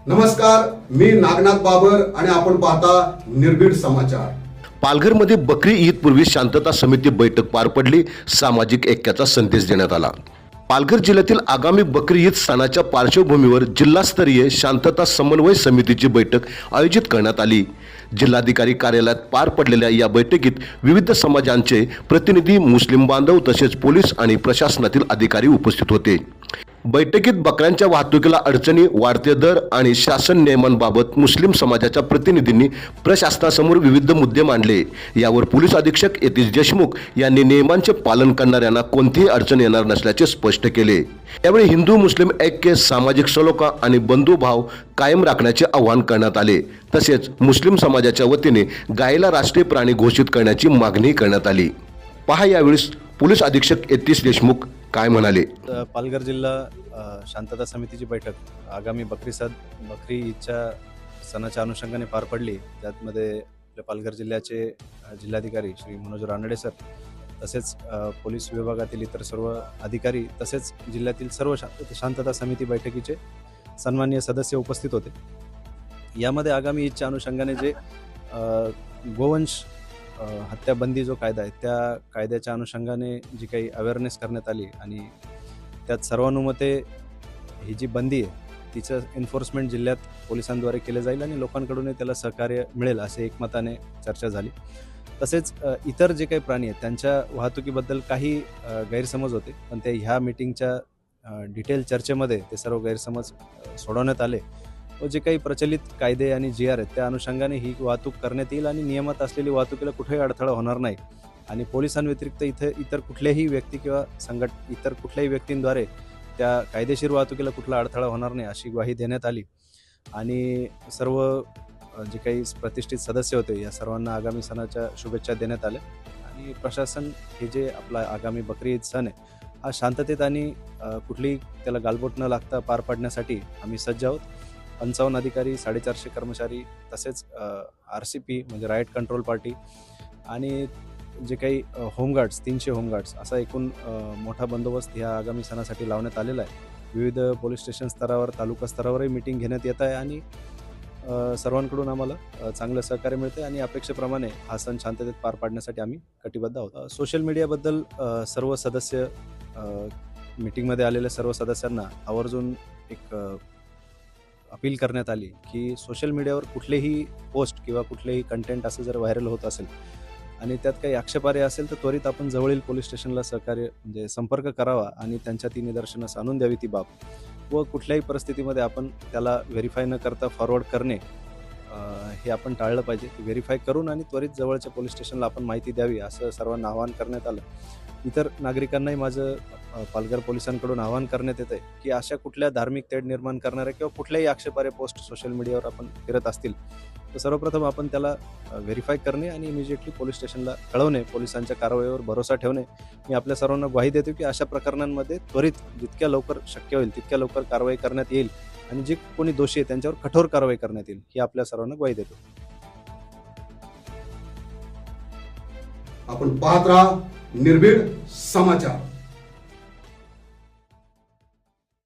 नमस्कार, मी नागनाथ बाबर आणि आपण पाहता निर्भीड समाचार। पालघरमध्ये बकरी ईद पूर्वी शांतता समिती बैठक पार पडली। सामाजिक ऐक्याचा संदेश देण्यात आला। पालघर जिल्ह्यातील आगामी बकरी ईद सणाच्या पार्श्वभूमीवर जिल्हास्तरीय शांतता समन्वय समितीची बैठक आयोजित करण्यात आली। जिल्हाधिकारी कार्यालयात पार पडलेल्या या बैठकीत विविध समाजांचे प्रतिनिधी, मुस्लिम बांधव तसेच पोलीस आणि प्रशासनातील अधिकारी उपस्थित होते। बैठकीत बकऱ्यांच्या वाहतुकीला अडचणी, वाढते दर आणि शासन नियमांबाबत मुस्लिम समाजाच्या प्रतिनिधींनी प्रशासनासमोर विविध मुद्दे मांडले। यावर पोलीस अधीक्षक यतीश देशमुख यांनी नियमांचे पालन करणाऱ्यांना कोणतीही अडचण येणार नसल्याचे स्पष्ट केले। यावेळी हिंदू मुस्लिम ऐक्य, सामाजिक सलोखा आणि बंधुभाव कायम राखण्याचे आवाहन करण्यात आले। तसेच मुस्लिम समाजाच्या वतीने गायीला राष्ट्रीय प्राणी घोषित करण्याची मागणी करण्यात आली। पहा यावेळी पोलीस अधीक्षक यतीश देशमुख काय म्हणाले। पालघर जिल्हा शांतता समितीची बैठक आगामी बकरी ईदच्या सणाच्या अनुषंगाने पार पडली। त्यामध्ये आपल्या पालघर जिल्ह्याचे जिल्हाधिकारी श्री मनोज रानडे सर, तसेच पोलीस विभागातील इतर सर्व अधिकारी, तसेच जिल्ह्यातील सर्व शांतता समिती बैठकीचे सन्माननीय सदस्य उपस्थित होते। यामध्ये आगामी ईदच्या अनुषंगाने जे गोवंश हत्याबंदी जो कायदा आहे त्या कायद्याच्या अनुषंगाने जी काही अवेअरनेस करण्यात आली आणि त्यात सर्वानुमते ही जी बंदी आहे तिचं एन्फोर्समेंट जिल्ह्यात पोलिसांद्वारे केले जाईल आणि लोकांकडून त्याला सहकार्य मिळेल असे एकमताने चर्चा झाली। तसेच इतर जे काही प्राणी आहेत त्यांच्या वाहतुकीबद्दल काही गैरसमज होते, पण ते ह्या मीटिंगच्या डिटेल चर्चेमध्ये ते सर्व गैरसमज सोडवण्यात आले व जे काही प्रचलित कायदे आणि GR आहेत त्या अनुषंगाने ही वाहतूक करण्यात येईल आणि नियमात असलेली वाहतुकीला कुठेही अडथळा होणार नाही आणि पोलिसांव्यतिरिक्त इतर कुठल्याही व्यक्ती किंवा इतर कुठल्याही व्यक्तींद्वारे त्या कायदेशीर वाहतुकीला कुठला अडथळा होणार नाही अशी ग्वाही देण्यात आली। आणि सर्व जे काही प्रतिष्ठित सदस्य होते या सर्वांना आगामी सणाच्या शुभेच्छा देण्यात आल्या आणि प्रशासन हे जे आपला आगामी बकरी ईद सण आहे हा शांततेत आणि कुठलीही त्याला गालबोट न लागता पार पाडण्यासाठी आम्ही सज्ज आहोत। 55 अधिकारी, 450 कर्मचारी, तसेच RCP म्हणजे राईट कंट्रोल पार्टी आणि जे काही होमगार्ड्स 300 होमगार्ड्स असा एकूण मोठा बंदोबस्त ह्या आगामी सणासाठी लावण्यात आलेला आहे। विविध पोलीस स्टेशन स्तरावर, तालुका स्तरावरही मीटिंग घेण्यात येत आहे आणि सर्वांकडून आम्हाला चांगलं सहकार्य मिळते आणि अपेक्षेप्रमाणे हा सण शांततेत पार पाडण्यासाठी आम्ही कटिबद्ध आहोत। सोशल मीडियाबद्दल सर्व सदस्य मीटिंगमध्ये आलेल्या सर्व सदस्यांना आवर्जून एक अपील करण्यात आली की सोशल मीडियावर कुठलेही पोस्ट किंवा कुठलेही कंटेंट असं जर व्हायरल होत असेल आणि त्यात काही आक्षेपार्ह असेल तर त्वरित आपण जवळील पोलीस स्टेशनला म्हणजे संपर्क करावा आणि त्यांच्या ती निदर्शनास आणून द्यावी ती बाब व कुठल्याही परिस्थितीमध्ये आपण त्याला व्हेरीफाय न करता फॉरवर्ड करणे हे आपण टाळलं पाहिजे। व्हेरीफाय करून आणि त्वरित जवळच्या पोलीस स्टेशनला आपण माहिती द्यावी असं सर्वांना आवाहन करण्यात आलं। इतर नागरिकांनाही माझं पालघर पोलिसांकडून आवाहन करण्यात येत आहे की अशा कुठल्या धार्मिक तेढ निर्माण करणाऱ्या किंवा कुठल्याही आक्षेपार्ह पोस्ट सोशल मीडियावर आपण फिरत असतील तर सर्वप्रथम आपण त्याला व्हेरीफाय करणे आणि इमिजिएटली पोलीस स्टेशनला कळवणे, पोलिसांच्या कारवाईवर भरोसा ठेवणे। मी आपल्या सर्वांना ग्वाही देतो की अशा प्रकरणांमध्ये त्वरित जितक्या लवकर शक्य होईल तितक्या लवकर कारवाई करण्यात येईल आणि जे कोणी दोषी आहे त्यांच्यावर कठोर कारवाई करण्यात येईल ही आपल्या सर्वांना ग्वाही देतो। आपण पाहत राहा निर्भीड समाचार।